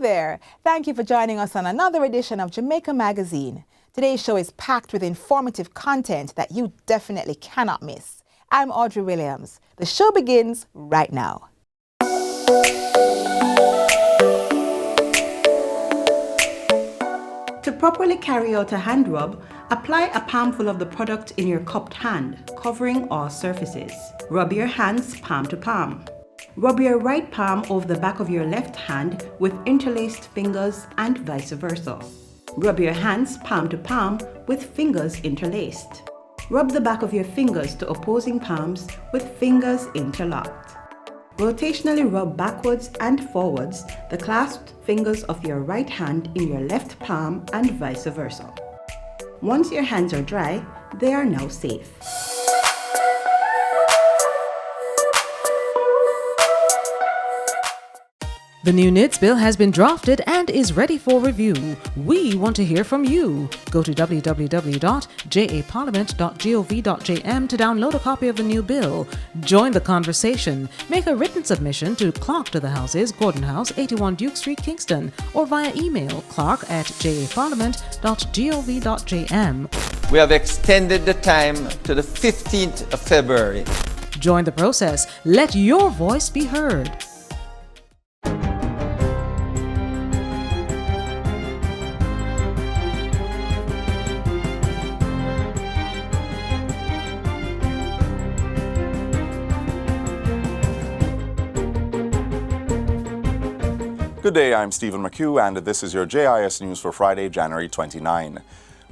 there! Thank you for joining us on another edition of Jamaica Magazine. Today's show is packed with informative content that you definitely cannot miss. I'm Audrey Williams. The show begins right now. To properly carry out a hand rub, apply a palmful of the product in your cupped hand, covering all surfaces. Rub your hands palm to palm. Rub your right palm over the back of your left hand with interlaced fingers and vice versa. Rub your hands palm to palm with fingers interlaced. Rub the back of your fingers to opposing palms with fingers interlocked. Rotationally rub backwards and forwards the clasped fingers of your right hand in your left palm and vice versa. Once your hands are dry, they are now safe. The new NIDS bill has been drafted and is ready for review. We want to hear from you. Go to www.japarliament.gov.jm to download a copy of the new bill. Join the conversation. Make a written submission to Clerk to the Houses, Gordon House, 81 Duke Street, Kingston, or via email clark@japarliament.gov.jm. We have extended the time to the 15th of February. Join the process. Let your voice be heard. Good day, I'm Stephen McHugh, and this is your JIS News for Friday, January 29.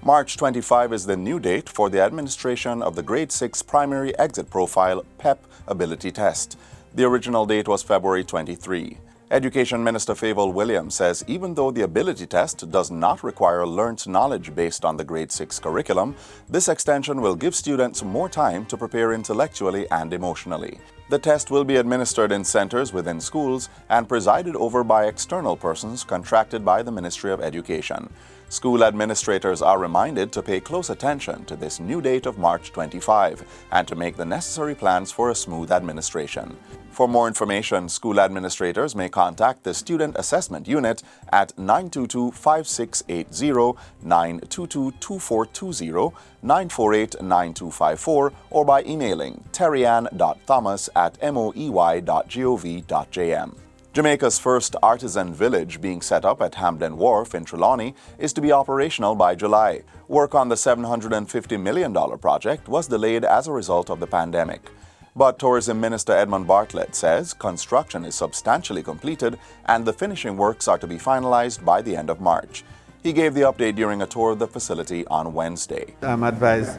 March 25 is the new date for the administration of the Grade 6 Primary Exit Profile PEP Ability Test. The original date was February 23. Education Minister Favour Williams says even though the ability test does not require learnt knowledge based on the Grade 6 curriculum, this extension will give students more time to prepare intellectually and emotionally. The test will be administered in centers within schools and presided over by external persons contracted by the Ministry of Education. School administrators are reminded to pay close attention to this new date of March 25 and to make the necessary plans for a smooth administration. For more information, school administrators may contact the Student Assessment Unit at 922-5680, 922-2420, 948-9254, or by emailing terryann.thomas@moey.gov.jm. Jamaica's first Artisan village being set up at Hamden Wharf in Trelawney is to be operational by July. Work on the $750 million project was delayed as a result of the pandemic. But Tourism Minister Edmund Bartlett says construction is substantially completed and the finishing works are to be finalized by the end of March. He gave the update during a tour of the facility on Wednesday. I'm advised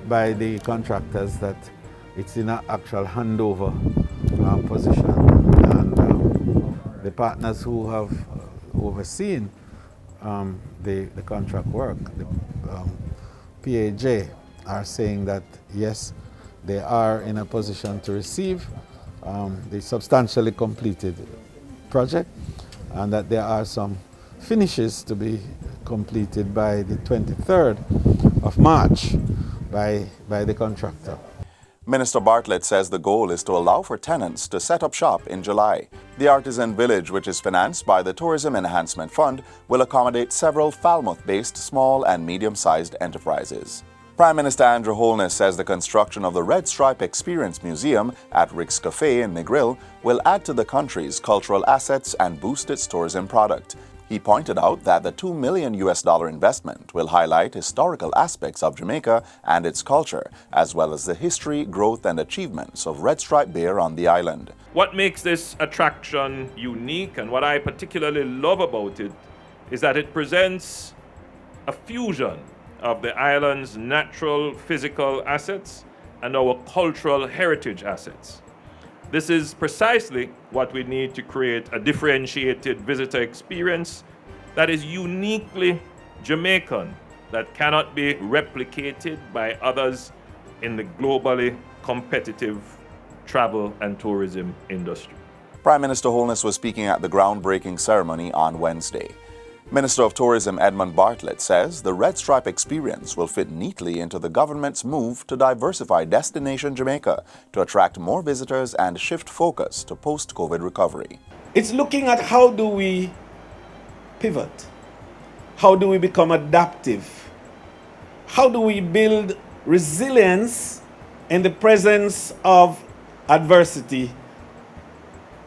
by the contractors that it's in an actual handover position, and the partners who have overseen the contract work, the PAJ, are saying that yes, they are in a position to receive the substantially completed project, and that there are some finishes to be completed by the 23rd of March by the contractor. Minister Bartlett says the goal is to allow for tenants to set up shop in July. The Artisan Village, which is financed by the Tourism Enhancement Fund, will accommodate several Falmouth-based small and medium-sized enterprises. Prime Minister Andrew Holness says the construction of the Red Stripe Experience Museum at Rick's Cafe in Negril will add to the country's cultural assets and boost its tourism product. He pointed out that the $2 million investment will highlight historical aspects of Jamaica and its culture, as well as the history, growth, and achievements of Red Stripe beer on the island. What makes this attraction unique and what I particularly love about it is that it presents a fusion of the island's natural physical assets and our cultural heritage assets. This is precisely what we need to create a differentiated visitor experience that is uniquely Jamaican, that cannot be replicated by others in the globally competitive travel and tourism industry. Prime Minister Holness was speaking at the groundbreaking ceremony on Wednesday. Minister of Tourism Edmund Bartlett says the Red Stripe experience will fit neatly into the government's move to diversify Destination Jamaica to attract more visitors and shift focus to post-COVID recovery. It's looking at how do we pivot? How do we become adaptive? How do we build resilience in the presence of adversity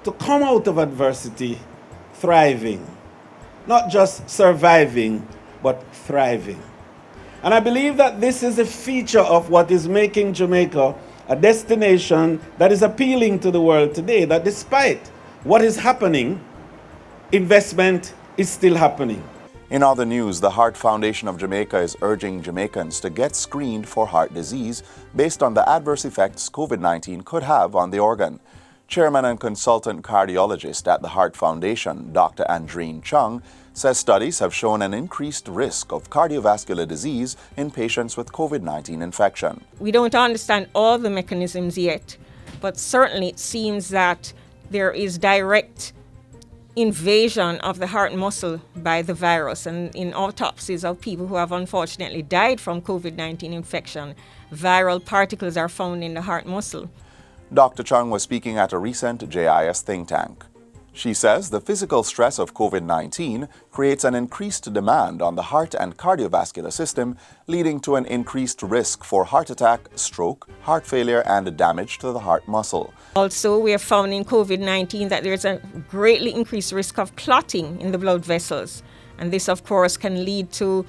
to come out of adversity thriving? Not just surviving, but thriving. And I believe that this is a feature of what is making Jamaica a destination that is appealing to the world today, that despite what is happening, investment is still happening. In other news, the Heart Foundation of Jamaica is urging Jamaicans to get screened for heart disease based on the adverse effects COVID-19 could have on the organ. Chairman and consultant cardiologist at the Heart Foundation, Dr. Andreen Chung, says studies have shown an increased risk of cardiovascular disease in patients with COVID-19 infection. We don't understand all the mechanisms yet, but certainly it seems that there is direct invasion of the heart muscle by the virus. And in autopsies of people who have unfortunately died from COVID-19 infection, viral particles are found in the heart muscle. Dr. Chung was speaking at a recent JIS think tank. She says the physical stress of COVID-19 creates an increased demand on the heart and cardiovascular system, leading to an increased risk for heart attack, stroke, heart failure, and damage to the heart muscle. Also, we have found in COVID-19 that there's a greatly increased risk of clotting in the blood vessels. And this, of course, can lead to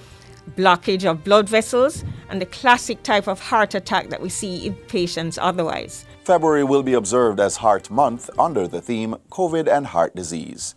blockage of blood vessels and the classic type of heart attack that we see in patients otherwise. February will be observed as Heart Month under the theme COVID and Heart Disease.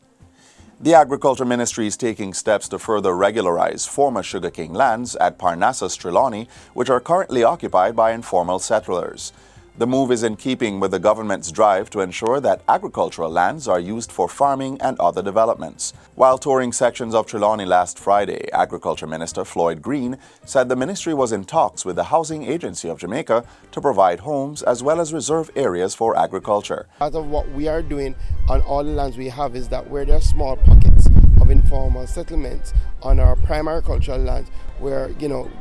The Agriculture Ministry is taking steps to further regularize former sugarcane lands at Parnassus, Trelawney, which are currently occupied by informal settlers. The move is in keeping with the government's drive to ensure that agricultural lands are used for farming and other developments. While touring sections of Trelawney last Friday, Agriculture Minister Floyd Green said the ministry was in talks with the Housing Agency of Jamaica to provide homes as well as reserve areas for agriculture. Part of what we are doing on all the lands we have is that where there are small pockets of informal settlements on our primary cultural lands, we're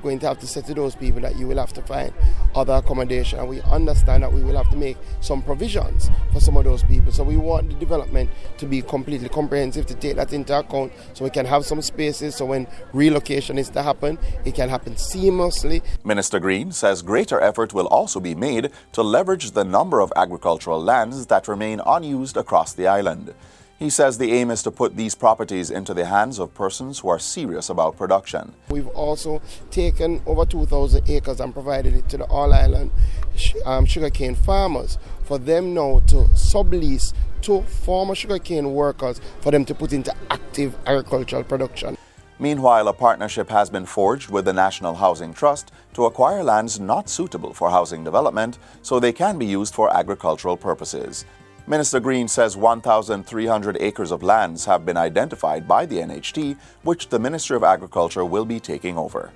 going to have to say to those people that you will have to find other accommodation, and we understand that we will have to make some provisions for some of those people. So we want the development to be completely comprehensive, to take that into account, so we can have some spaces so when relocation is to happen, it can happen seamlessly. Minister Green says greater effort will also be made to leverage the number of agricultural lands that remain unused across the island. He says the aim is to put these properties into the hands of persons who are serious about production. We've also taken over 2,000 acres and provided it to the all-island sugarcane farmers for them now to sublease to former sugarcane workers for them to put into active agricultural production. Meanwhile, a partnership has been forged with the National Housing Trust to acquire lands not suitable for housing development so they can be used for agricultural purposes. Minister Green says 1,300 acres of lands have been identified by the NHT, which the Ministry of Agriculture will be taking over.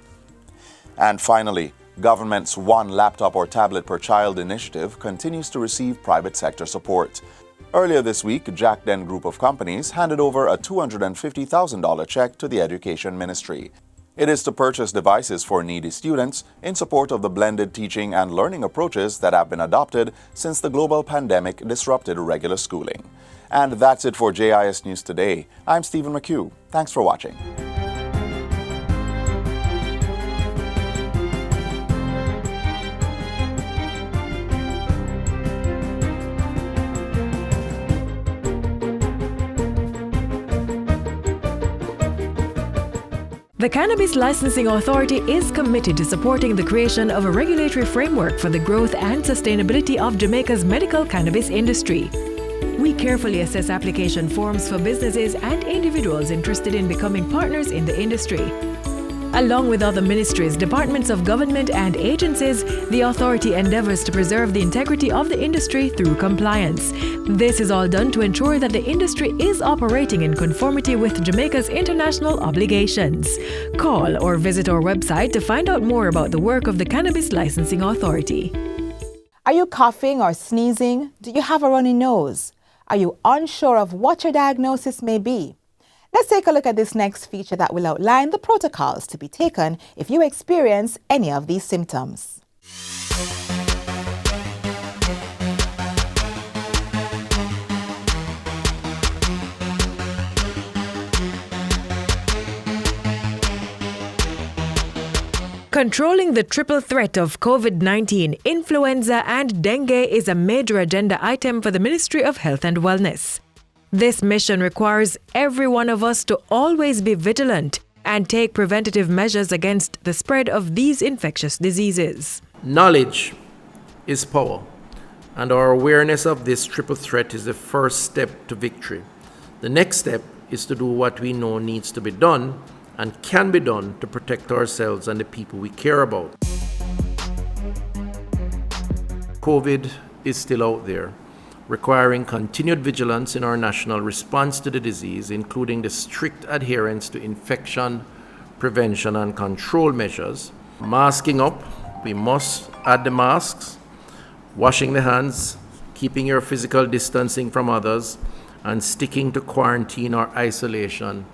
And finally, government's One Laptop or Tablet per Child initiative continues to receive private sector support. Earlier this week, Jack Den Group of Companies handed over a $250,000 check to the Education Ministry. It is to purchase devices for needy students in support of the blended teaching and learning approaches that have been adopted since the global pandemic disrupted regular schooling. And that's it for JIS News Today. I'm Stephen McHugh. Thanks for watching. The Cannabis Licensing Authority is committed to supporting the creation of a regulatory framework for the growth and sustainability of Jamaica's medical cannabis industry. We carefully assess application forms for businesses and individuals interested in becoming partners in the industry. Along with other ministries, departments of government and agencies, the authority endeavors to preserve the integrity of the industry through compliance. This is all done to ensure that the industry is operating in conformity with Jamaica's international obligations. Call or visit our website to find out more about the work of the Cannabis Licensing Authority. Are you coughing or sneezing? Do you have a runny nose? Are you unsure of what your diagnosis may be? Let's take a look at this next feature that will outline the protocols to be taken if you experience any of these symptoms. Controlling the triple threat of COVID-19, influenza and dengue is a major agenda item for the Ministry of Health and Wellness. This mission requires every one of us to always be vigilant and take preventative measures against the spread of these infectious diseases. Knowledge is power, and our awareness of this triple threat is the first step to victory. The next step is to do what we know needs to be done and can be done to protect ourselves and the people we care about. COVID is still out there, requiring continued vigilance in our national response to the disease, including the strict adherence to infection prevention and control measures. Masking up, we must add the masks, washing the hands, keeping your physical distancing from others, and sticking to quarantine or isolation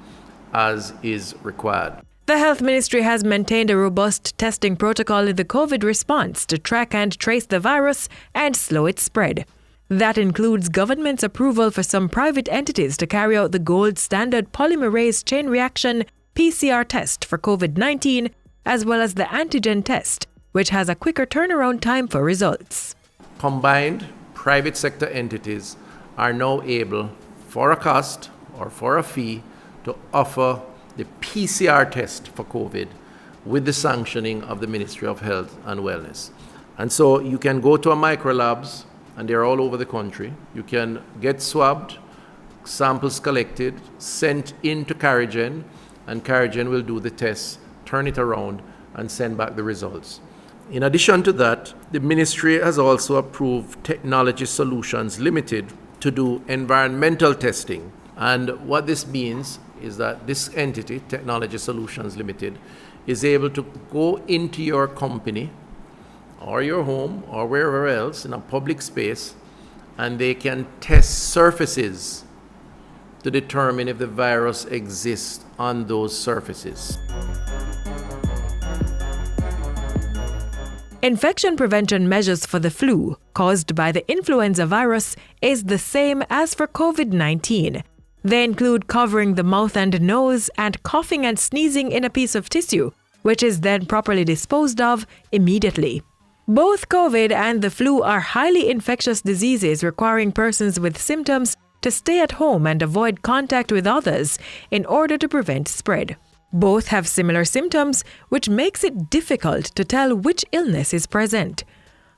as is required. The Health Ministry has maintained a robust testing protocol in the COVID response to track and trace the virus and slow its spread. That includes government's approval for some private entities to carry out the gold standard polymerase chain reaction PCR test for COVID-19, as well as the antigen test, which has a quicker turnaround time for results. Combined, private sector entities are now able, for a cost or for a fee, to offer the PCR test for COVID with the sanctioning of the Ministry of Health and Wellness. And so you can go to a microlabs, and they're all over the country. You can get swabbed, samples collected, sent into Carigen, and Carigen will do the test, turn it around, and send back the results. In addition to that, the ministry has also approved Technology Solutions Limited to do environmental testing. And what this means is that this entity, Technology Solutions Limited, is able to go into your company or your home or wherever else in a public space, and they can test surfaces to determine if the virus exists on those surfaces. Infection prevention measures for the flu caused by the influenza virus is the same as for COVID-19. They include covering the mouth and nose and coughing and sneezing in a piece of tissue, which is then properly disposed of immediately. Both COVID and the flu are highly infectious diseases requiring persons with symptoms to stay at home and avoid contact with others in order to prevent spread. Both have similar symptoms, which makes it difficult to tell which illness is present.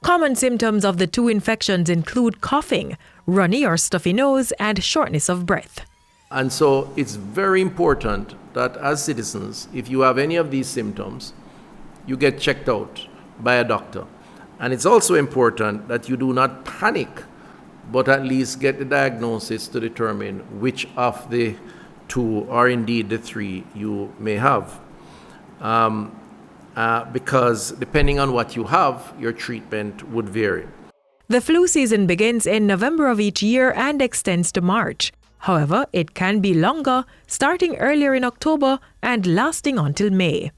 Common symptoms of the two infections include coughing, runny or stuffy nose, and shortness of breath. And so it's very important that as citizens, if you have any of these symptoms, you get checked out by a doctor. And it's also important that you do not panic, but at least get the diagnosis to determine which of the two or indeed the three you may have. Because depending on what you have, your treatment would vary. The flu season begins in November of each year and extends to March. However, it can be longer, starting earlier in October and lasting until May.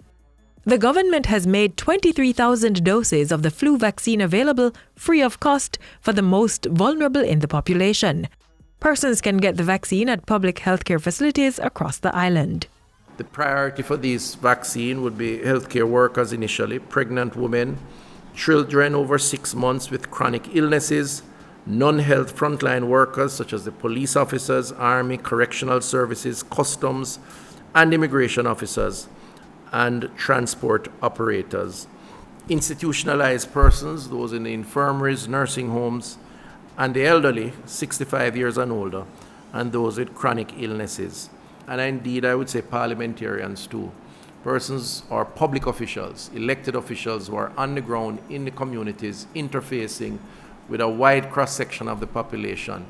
The government has made 23,000 doses of the flu vaccine available free of cost for the most vulnerable in the population. Persons can get the vaccine at public healthcare facilities across the island. The priority for this vaccine would be healthcare workers initially, pregnant women, children over 6 months with chronic illnesses, non-health frontline workers such as the police officers, army, correctional services, customs, and immigration officers, and transport operators. Institutionalized persons, those in the infirmaries, nursing homes, and the elderly, 65 years and older, and those with chronic illnesses. And indeed, I would say parliamentarians too. Persons or public officials, elected officials who are on the ground in the communities, interfacing with a wide cross-section of the population.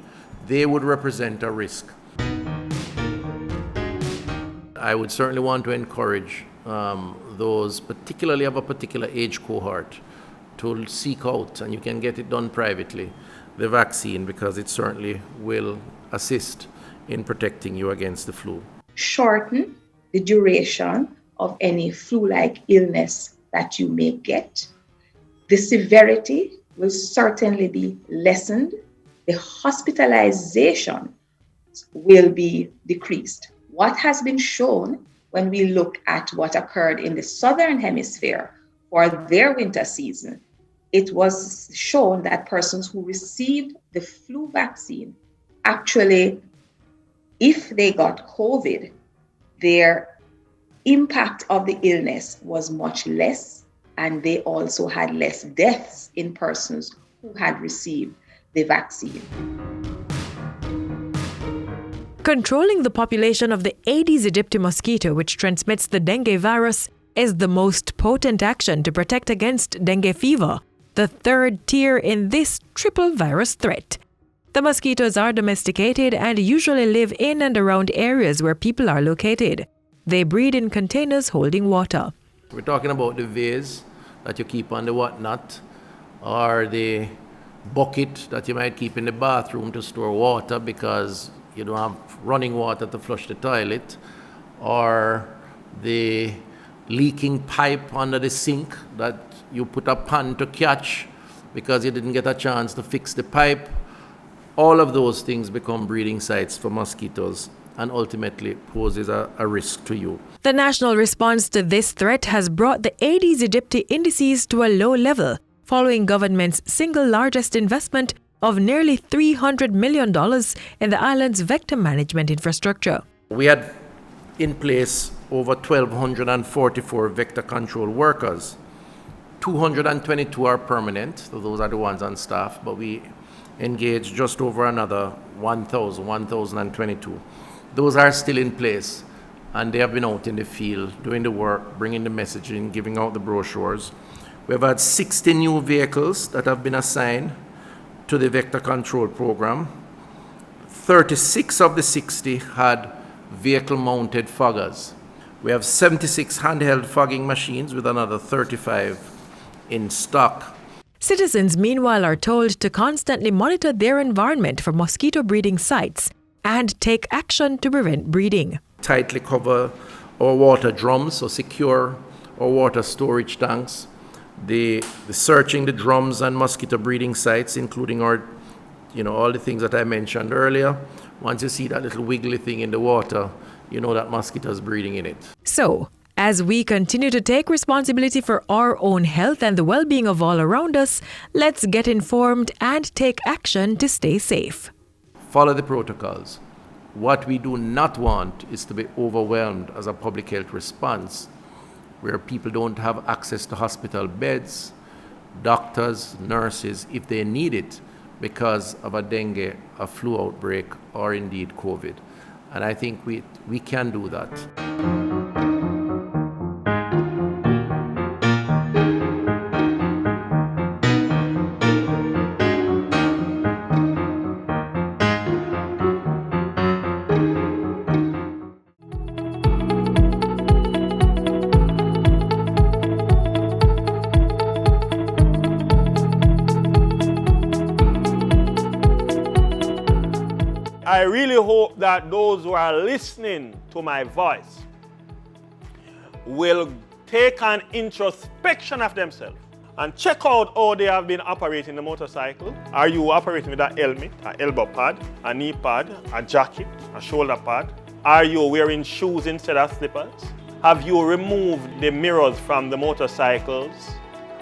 They would represent a risk. I would certainly want to encourage those, particularly of a particular age cohort, to seek out, and you can get it done privately, the vaccine, because it certainly will assist in protecting you against the flu. Shorten the duration of any flu-like illness that you may get. The severity will certainly be lessened. The hospitalization will be decreased. What has been shown when we look at what occurred in the southern hemisphere for their winter season, it was shown that persons who received the flu vaccine actually, if they got COVID, their impact of the illness was much less, and they also had less deaths in persons who had received the vaccine. Controlling the population of the Aedes aegypti mosquito, which transmits the dengue virus, is the most potent action to protect against dengue fever, the third tier in this triple virus threat. The mosquitoes are domesticated and usually live in and around areas where people are located. They breed in containers holding water. We're talking about the vase that you keep on the whatnot, or the bucket that you might keep in the bathroom to store water because you don't have running water to flush the toilet, or the leaking pipe under the sink that you put a pan to catch because you didn't get a chance to fix the pipe. All of those things become breeding sites for mosquitoes and ultimately poses a risk to you. The national response to this threat has brought the Aedes aegypti indices to a low level, following government's single largest investment of nearly $300 million in the island's vector management infrastructure. We had in place over 1,244 vector control workers. 222 are permanent, so those are the ones on staff, but we engaged just over another 1,022. Those are still in place, and they have been out in the field doing the work, bringing the messaging, giving out the brochures. We've had 60 new vehicles that have been assigned to the vector control program. 36 of the 60 had vehicle-mounted foggers. We have 76 handheld fogging machines with another 35 in stock. Citizens, meanwhile, are told to constantly monitor their environment for mosquito breeding sites and take action to prevent breeding. Tightly cover our water drums, so secure our water storage tanks. The searching the drums and mosquito breeding sites, including our, all the things that I mentioned earlier. Once you see that little wiggly thing in the water, you know that mosquitoes breeding in it. So, as we continue to take responsibility for our own health and the well-being of all around us, let's get informed and take action to stay safe. Follow the protocols. What we do not want is to be overwhelmed as a public health response, where people don't have access to hospital beds, doctors, nurses, if they need it because of a dengue, a flu outbreak, or indeed COVID. And I think we can do that. I really hope that those who are listening to my voice will take an introspection of themselves and check out how they have been operating the motorcycle. Are you operating with a helmet, an elbow pad, a knee pad, a jacket, a shoulder pad? Are you wearing shoes instead of slippers? Have you removed the mirrors from the motorcycles?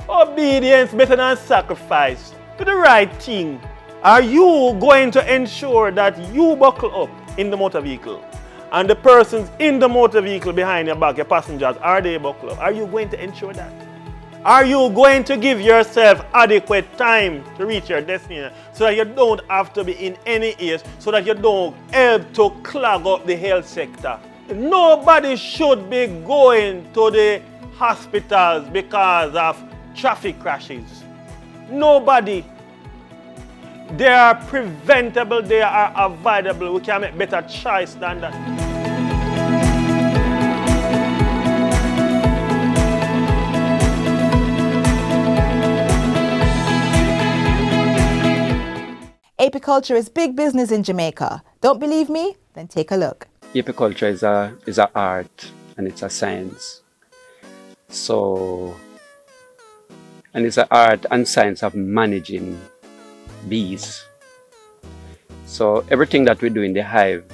Obedience better than sacrifice. Do the right thing. Are you going to ensure that you buckle up in the motor vehicle and the persons in the motor vehicle behind your back, your passengers, are they buckled up? Are you going to ensure that? Are you going to give yourself adequate time to reach your destination so that you don't have to be in any ears, so that you don't help to clog up the health sector? Nobody should be going to the hospitals because of traffic crashes. Nobody. They are preventable, they are avoidable. We can make better choice than that. Apiculture is big business in Jamaica. Don't believe me? Then take a look. Apiculture is an art and it's a science. And it's an art and science of managing bees. So everything that we do in the hive,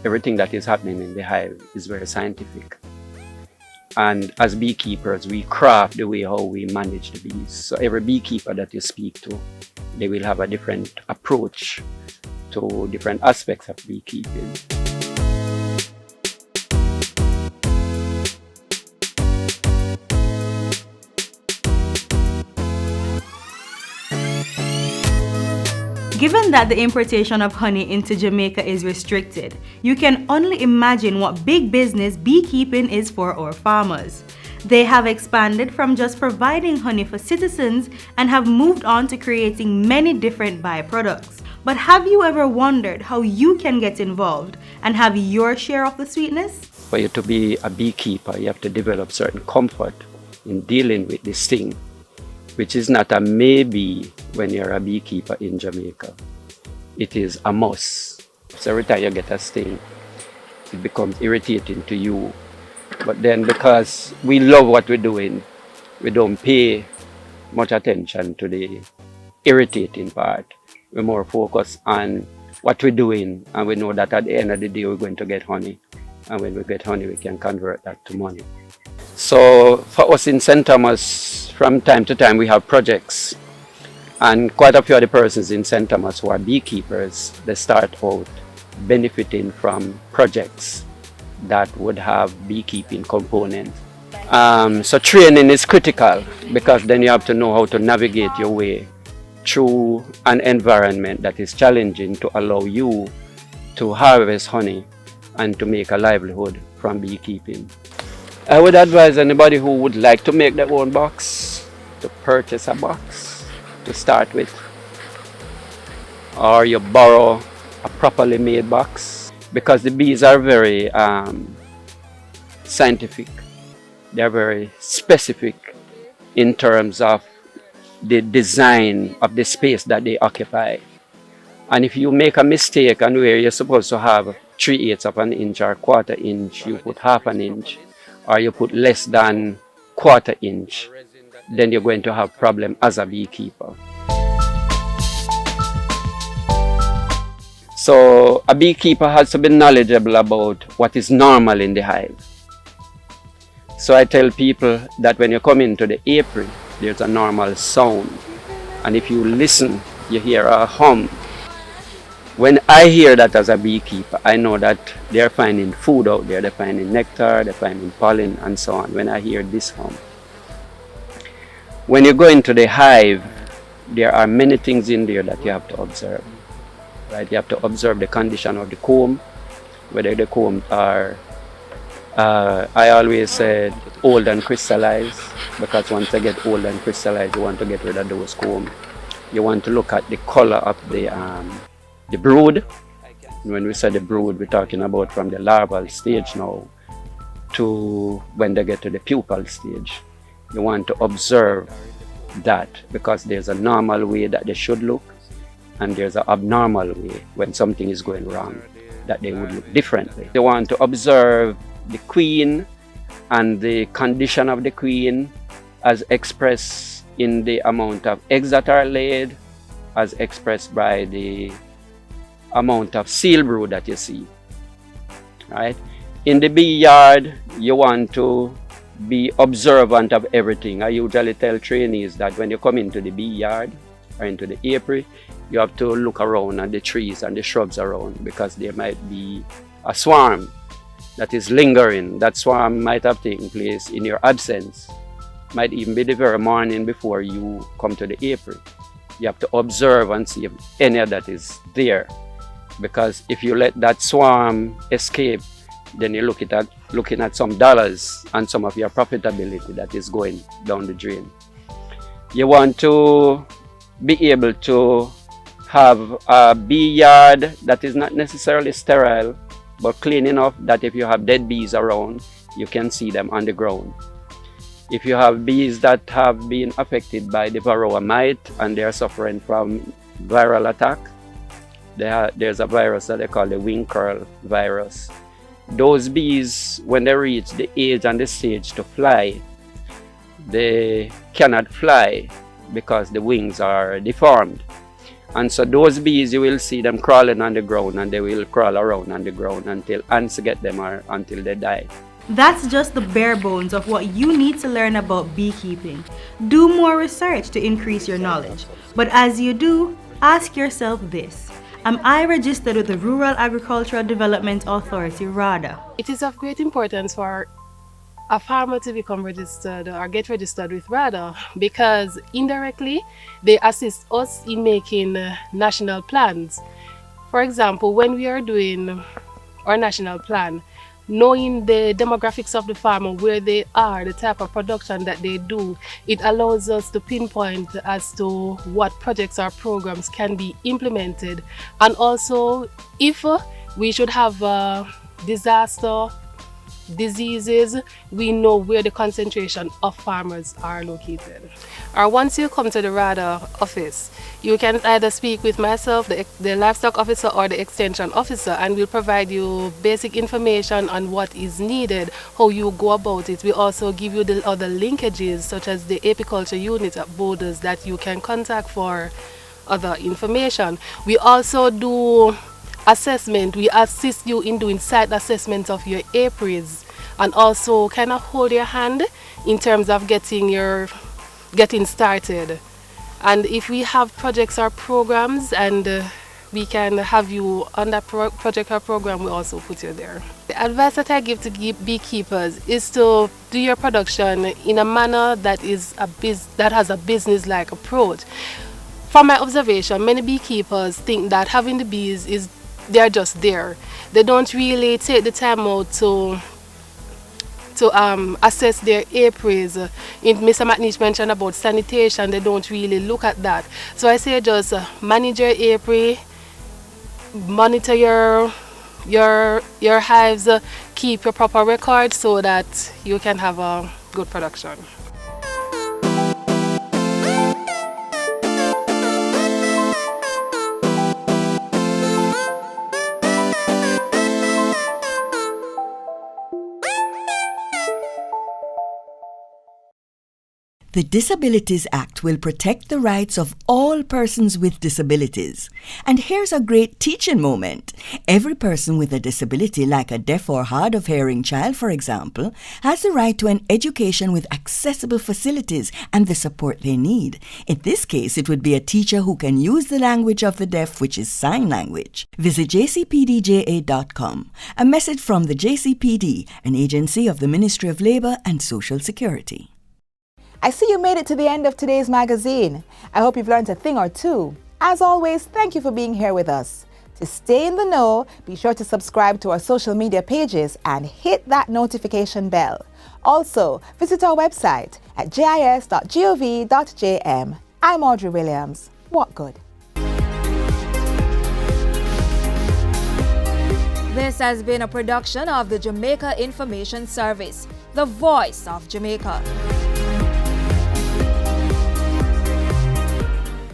everything that is happening in the hive is very scientific. And as beekeepers, we craft the way how we manage the bees. So every beekeeper that you speak to, they will have a different approach to different aspects of beekeeping. Given that the importation of honey into Jamaica is restricted, you can only imagine what big business beekeeping is for our farmers. They have expanded from just providing honey for citizens and have moved on to creating many different byproducts. But have you ever wondered how you can get involved and have your share of the sweetness? For you to be a beekeeper, you have to develop certain comfort in dealing with this thing, which is not a maybe when you're a beekeeper in Jamaica. It is a must. So every time you get a sting, it becomes irritating to you. But then because we love what we're doing, we don't pay much attention to the irritating part. We're more focused on what we're doing, and we know that at the end of the day we're going to get honey. And when we get honey, we can convert that to money. So for us in St. Thomas, from time to time we have projects, and quite a few of the persons in St. Thomas who are beekeepers, they start out benefiting from projects that would have beekeeping components. So training is critical, because then you have to know how to navigate your way through an environment that is challenging to allow you to harvest honey and to make a livelihood from beekeeping. I would advise anybody who would like to make their own box to purchase a box to start with, or you borrow a properly made box, because the bees are very scientific. They're very specific in terms of the design of the space that they occupy. And if you make a mistake and where you're supposed to have 3/8 of an inch or 1/4 inch, you put 1/2 inch, or you put less than 1/4 inch, then you're going to have problem as a beekeeper. So a beekeeper has to be knowledgeable about what is normal in the hive. So I tell people that when you come into the apiary, there's a normal sound. And if you listen, you hear a hum. When I hear that as a beekeeper, I know that they're finding food out there. They're finding nectar, they're finding pollen, and so on, when I hear this hum. When you go into the hive, there are many things in there that you have to observe. Right? You have to observe the condition of the comb, whether the combs are, I always said, old and crystallized, because once they get old and crystallized, you want to get rid of those combs. You want to look at the color of the brood. When we say the brood, we're talking about from the larval stage now to when they get to the pupal stage. You want to observe that, because there's a normal way that they should look, and there's an abnormal way when something is going wrong that they would look differently. You want to observe the queen and the condition of the queen as expressed in the amount of eggs that are laid, as expressed by the amount of seal brood that you see. Right? In the bee yard, you want to be observant of everything. I usually tell trainees that when you come into the bee yard or into the apiary, you have to look around at the trees and the shrubs around, because there might be a swarm that is lingering. That swarm might have taken place in your absence, might even be the very morning before you come to the apiary. You have to observe and see if any of that is there, because if you let that swarm escape, then you're looking at some dollars and some of your profitability that is going down the drain. You want to be able to have a bee yard that is not necessarily sterile, but clean enough that if you have dead bees around, you can see them on the ground. If you have bees that have been affected by the varroa mite and they are suffering from viral attack, there's a virus that they call the wing curl virus. Those bees, when they reach the age and the stage to fly, they cannot fly because the wings are deformed. And so those bees, you will see them crawling on the ground, and they will crawl around on the ground until ants get them or until they die. That's just the bare bones of what you need to learn about beekeeping. Do more research to increase your knowledge. But as you do, ask yourself this: am I registered with the Rural Agricultural Development Authority, RADA? It is of great importance for a farmer to become registered or get registered with RADA, because indirectly they assist us in making national plans. For example, when we are doing our national plan, knowing the demographics of the farmer, where they are, the type of production that they do, it allows us to pinpoint as to what projects or programs can be implemented. And also, if we should have disaster, diseases, we know where the concentration of farmers are located. Or once you come to the RADA office, you can either speak with myself, the livestock officer, or the extension officer, and we'll provide you basic information on what is needed, how you go about it. We also give you the other linkages, such as the apiculture unit at Borders, that you can contact for other information. We also do assessment. We assist you in doing site assessments of your apiaries, and also kind of hold your hand in terms of getting started. And if we have projects or programs and we can have you on that project or program, we also put you there. The advice that I give to beekeepers is to do your production in a manner that has a business-like approach. From my observation, many beekeepers think that having the bees they're just there. They don't really take the time out to assess their apiaries. Mr. McNeish mentioned about sanitation. They don't really look at that. So I say just manage your apiary, monitor your hives, keep your proper record so that you can have a good production. The Disabilities Act will protect the rights of all persons with disabilities. And here's a great teaching moment. Every person with a disability, like a deaf or hard of hearing child, for example, has the right to an education with accessible facilities and the support they need. In this case, it would be a teacher who can use the language of the deaf, which is sign language. Visit jcpdja.com. A message from the JCPD, an agency of the Ministry of Labour and Social Security. I see you made it to the end of today's magazine. I hope you've learned a thing or two. As always, thank you for being here with us. To stay in the know, be sure to subscribe to our social media pages and hit that notification bell. Also, visit our website at jis.gov.jm. I'm Audrey Williams. What good? This has been a production of the Jamaica Information Service, the voice of Jamaica.